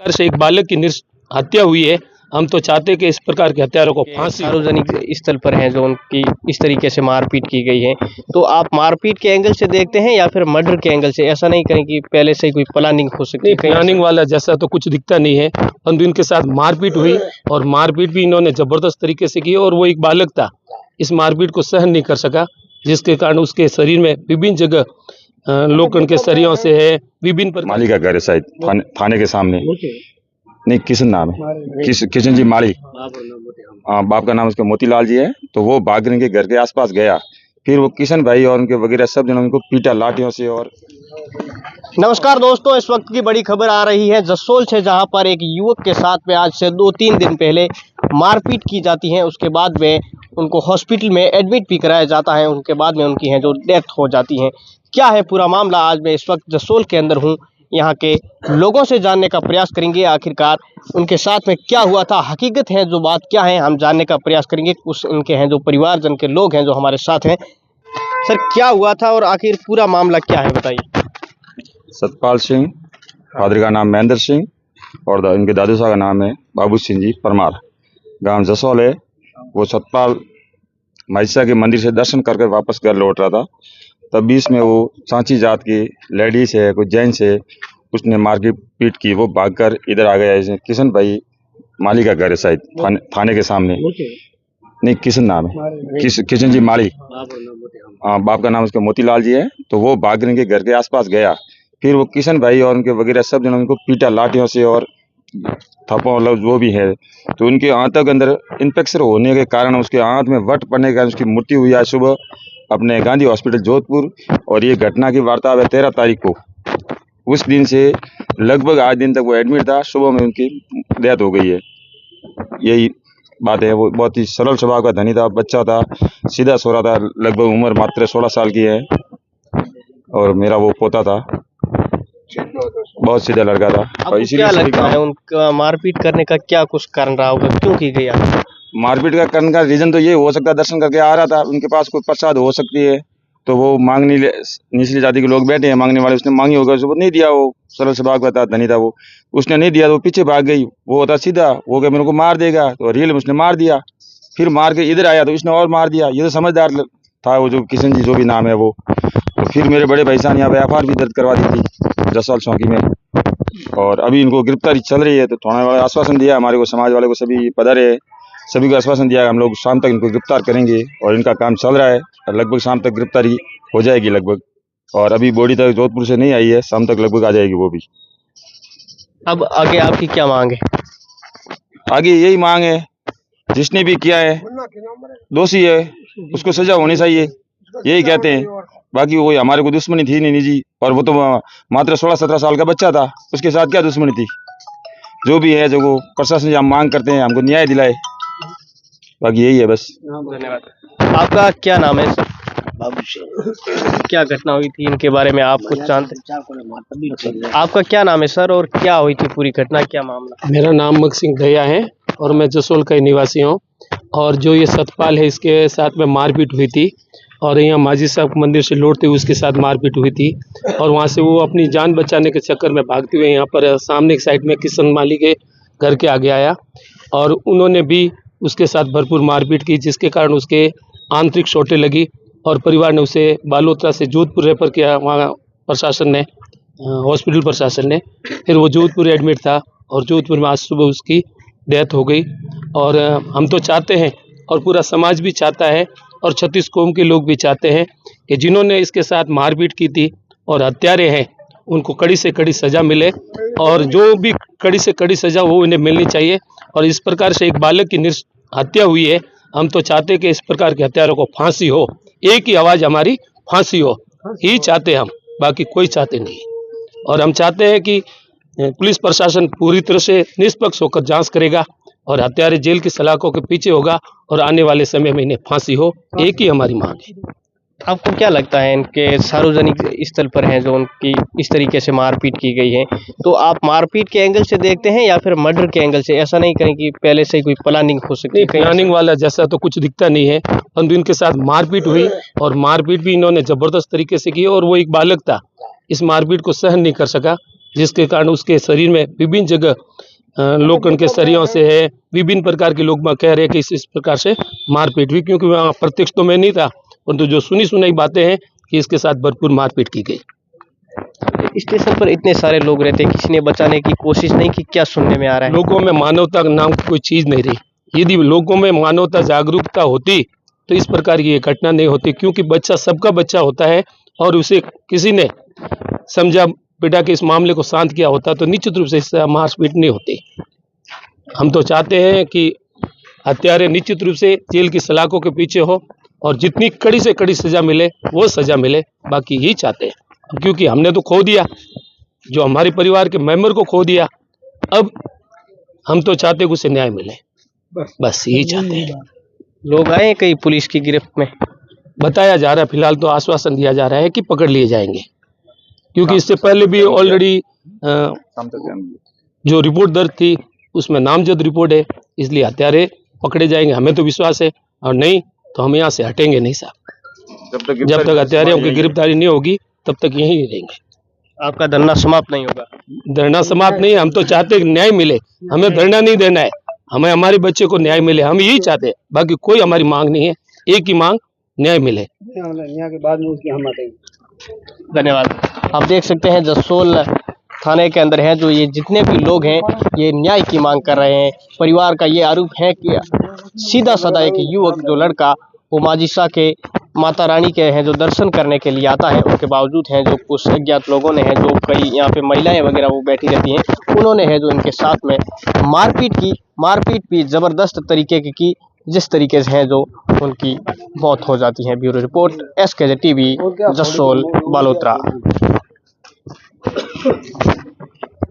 प्रकार से एक बालक की हत्या हुई है। हम तो चाहते कि इस प्रकार के हत्यारों को फांसी। सार्वजनिक स्थल पर हैं जो उनकी इस तरीके से मारपीट की गई है, तो आप मारपीट के एंगल से देखते हैं या फिर मर्डर के एंगल से? ऐसा नहीं कहें कि पहले से ही कोई प्लानिंग हो सकती है? प्लानिंग वाला जैसा तो कुछ दिखता नहीं है, परंतु इनके साथ मारपीट हुई और मारपीट भी इन्होंने जबरदस्त तरीके से की और वो एक बालक था, इस मारपीट को सहन नहीं कर सका, जिसके कारण उसके शरीर में विभिन्न जगह लोखंड के सरियों से है, विभिन्न माली का घर है शायद थाने के सामने। नहीं, किशन नाम है, किशन जी माली। बाप का नाम उसका मोतीलाल जी है। तो वो बागरन के घर के आसपास गया, फिर वो किशन भाई और उनके वगैरह सब जनों उनको पीटा लाठियों से। और नमस्कार दोस्तों, इस वक्त की बड़ी खबर आ रही है जसोल से, जहां पर एक युवक के साथ में आज से 2-3 दिन पहले मारपीट की जाती है। उसके बाद में उनको हॉस्पिटल में एडमिट भी कराया जाता है, उनके बाद में उनकी जो डेथ हो जाती है। क्या है पूरा मामला, आज मैं इस वक्त जसोल के अंदर हूँ, यहाँ के लोगों से जानने का प्रयास करेंगे आखिरकार उनके साथ में क्या हुआ था, हकीकत है जो बात क्या है, हम जानने का प्रयास करेंगे। कुछ उनके हैं जो परिवारजन के लोग हैं जो हमारे साथ हैं। सर, क्या हुआ था और आखिर पूरा मामला क्या है, बताइए। सतपाल सिंह, फादर का नाम महेंद्र सिंह और इनके दादू साहब का नाम है बाबू सिंह जी परमार। गांव जसोल है। वो सतपाल माइसा के मंदिर से दर्शन करके वापस घर लौट रहा था, तब बीच में वो सांची जात की लेडीज है, कोई जेंट्स है, उसने मार के पीट की। वो भागकर इधर आ गया। इसने किशन भाई माली का घर है शायद थाने के सामने। नहीं, किशन नाम है, किशन जी माली। बाप का नाम उसका मोतीलाल जी है। तो वो बागरन के घर के आसपास गया, फिर वो किशन भाई और उनके वगैरह सब जनों उनको पीटा लाठियों से और थप्पड़ मतलब जो भी है। तो उनके आंतों के अंदर इन्फेक्शन होने के कारण उसके आंत में वट पड़ने के कारण उसकी मृत्यु हुई आज सुबह अपने गांधी हॉस्पिटल जोधपुर। और ये घटना की वार्ता है 13 तारीख को। उस दिन से लगभग आज दिन तक वो एडमिट था, सुबह में उनकी डेथ हो गई है। यही बात है। वो बहुत ही सरल स्वभाव का धनी था, बच्चा था, सीधा सो रहा था, लगभग उम्र मात्र 16 साल की है। और मेरा वो पोता था, बहुत सीधा लड़का था। और क्या लगता है उनका मारपीट करने का क्या कुछ कारण रहा होगा, क्यों की गई? मारपीट का करने का रीजन तो ये हो सकता है, दर्शन करके आ रहा था, उनके पास कोई प्रसाद हो सकती है, तो वो मांगने निचली जाति के लोग बैठे हैं मांगने वाले, उसने मांगी होगा, उसको नहीं दिया। वो सरल स्वभाव का था, धनी था, वो उसने नहीं दिया तो वो पीछे भाग गई। वो होता सीधा, वो क्या मेरे को मार देगा, तो रियल में उसने मार दिया। फिर मार के इधर आया तो उसने और मार दिया। ये तो समझदार था वो, जो किशन जी जो भी नाम है वो। तो फिर मेरे बड़े भाई साहब यहाँ पे एफआईआर भी दर्ज करवा दी थी जसोल चौकी में, और अभी इनको गिरफ्तारी चल रही है। तो थाने वाले आश्वासन दिया हमारे को, समाज वाले को, सभी पधारे, सभी को आश्वासन दिया हम लोग शाम तक इनको गिरफ्तार करेंगे, और इनका काम चल रहा है। लगभग शाम तक गिरफ्तारी हो जाएगी लगभग, और अभी बॉडी तक जोधपुर से नहीं आई है, शाम तक लगभग आ जाएगी वो भी। अब आगे आपकी क्या मांग है? आगे यही मांग है, जिसने भी किया है दोषी है, उसको सजा होनी चाहिए, यही कहते हैं। बाकी वो हमारे को दुश्मनी थी नहीं निजी, और वो तो मात्र 16-17 साल का बच्चा था, उसके साथ क्या दुश्मनी थी। जो भी है, जो वो प्रशासन से हम मांग करते हैं हमको न्याय दिलाए, बाकी यही है बस। धन्यवाद। आपका क्या नाम है सर? बाबू सिंह। क्या घटना हुई थी इनके बारे में आप कुछ जानते? आपका क्या नाम है सर और क्या हुई थी पूरी घटना, क्या मामला? मेरा नाम मग सिंह दया है और मैं जसोल का निवासी हूँ। और जो ये सतपाल है, इसके साथ में मारपीट हुई थी, और यहाँ माजी साहब मंदिर से लौटते हुए उसके साथ मारपीट हुई थी, और वहाँ से वो अपनी जान बचाने के चक्कर में भागते हुए यहाँ पर सामने की साइड में किशन माली के घर के आगे आया, और उन्होंने भी उसके साथ भरपूर मारपीट की, जिसके कारण उसके आंतरिक चोटें लगी, और परिवार ने उसे बालोतरा से जोधपुर रेफर किया। वहाँ प्रशासन ने, हॉस्पिटल प्रशासन ने, फिर वो जोधपुर एडमिट था, और जोधपुर में आज सुबह उसकी डेथ हो गई। और हम तो चाहते हैं, और पूरा समाज भी चाहता है, और 36 कौम के लोग भी चाहते हैं कि जिन्होंने इसके साथ मारपीट की थी और हत्यारे हैं, उनको कड़ी से कड़ी सज़ा मिले, और जो भी कड़ी से कड़ी सज़ा वो उन्हें मिलनी चाहिए। और इस प्रकार से एक बालक की हत्या हुई है, हम तो चाहते कि इस प्रकार के हत्यारों को फांसी हो। एक ही आवाज़ हमारी, फांसी हो ही चाहते हम, बाकी कोई चाहते नहीं। और हम चाहते हैं कि पुलिस प्रशासन पूरी तरह से निष्पक्ष होकर जांच करेगा, और हत्यारे जेल की सलाखों के पीछे होगा, और आने वाले समय में इन्हें फांसी हो, एक ही हमारी मांग है। आपको क्या लगता है इनके सार्वजनिक स्थल पर हैं जो उनकी इस तरीके से मारपीट की गई है, तो आप मारपीट के एंगल से देखते हैं या फिर मर्डर के एंगल से? ऐसा नहीं कहें कि पहले से ही कोई प्लानिंग हो सकती है? प्लानिंग वाला जैसा तो कुछ दिखता नहीं है, परंतु इनके साथ मारपीट हुई और मारपीट भी इन्होंने जबरदस्त तरीके से की, और वो एक बालक था, इस मारपीट को सहन नहीं कर सका, जिसके कारण उसके शरीर में विभिन्न जगह लोखंड के सरियों से है, विभिन्न प्रकार के लोग कह रहे हैं कि इस प्रकार से मारपीट हुई, क्योंकि वहाँ प्रत्यक्ष तो मैं नहीं था, परंतु जो सुनी सुनाई बातें हैं कि इसके साथ भरपूर मारपीट की गई। स्टेशन पर इतने सारे लोग रहते हैं, किसी ने बचाने की कोशिश नहीं की, क्या सुनने में आ रहा है? लोगों में मानवता नाम की कोई चीज नहीं रही। यदि लोगों में मानवता जागरूकता होती तो इस प्रकार की ये घटना नहीं होती, क्योंकि बच्चा सबका बच्चा होता है और उसे किसी ने समझा पिटा के इस मामले को शांत किया होता तो निश्चित रूप से इससे मारपीट नहीं होती। हम तो चाहते हैं कि हत्यारे निश्चित रूप से जेल की सलाखों के पीछे हो और जितनी कड़ी से कड़ी सजा मिले वो सजा मिले, बाकी यही चाहते हैं। क्योंकि हमने तो खो दिया, जो हमारे परिवार के मेंबर को खो दिया, अब हम तो चाहते कि उसे न्याय मिले, बस यही चाहते हैं। लोग आए हैं कई पुलिस की गिरफ्त में? बताया जा रहा है, फिलहाल तो आश्वासन दिया जा रहा है कि पकड़ लिए जाएंगे, क्योंकि इससे पहले भी ऑलरेडी जो रिपोर्ट दर्ज थी उसमें नामजद रिपोर्ट है, इसलिए हत्यारे पकड़े जाएंगे, हमें तो विश्वास है। और नहीं तो हम यहाँ से हटेंगे नहीं साहब, जब तक हत्यारियों की गिरफ्तारी नहीं होगी तब तक यहीं रहेंगे। आपका धरना समाप्त नहीं होगा? धरना समाप्त नहीं, हम तो चाहते हैं कि न्याय मिले, हमें धरना नहीं देना है, हमें हमारे बच्चे को न्याय मिले, हम यही चाहते हैं, बाकी कोई हमारी मांग नहीं है, एक ही मांग न्याय मिले। के बाद में उसकी हम हटेंगे। धन्यवाद। आप देख सकते हैं जसोल थाने के अंदर है जो ये जितने भी लोग हैं ये न्याय की मांग कर रहे हैं। परिवार का ये आरोप है कि सीधा साधा एक युवक जो लड़का वो माजिसा के माता रानी के हैं जो दर्शन करने के लिए आता है, उसके बावजूद हैं जो कुछ अज्ञात लोगों ने हैं जो कई यहाँ पे महिलाएं वगैरह वो बैठी रहती हैं, उन्होंने है जो इनके साथ में मारपीट भी ज़बरदस्त तरीके की, जिस तरीके से है जो उनकी मौत हो जाती है। Bureau report SKJ TV Jasol Balotra.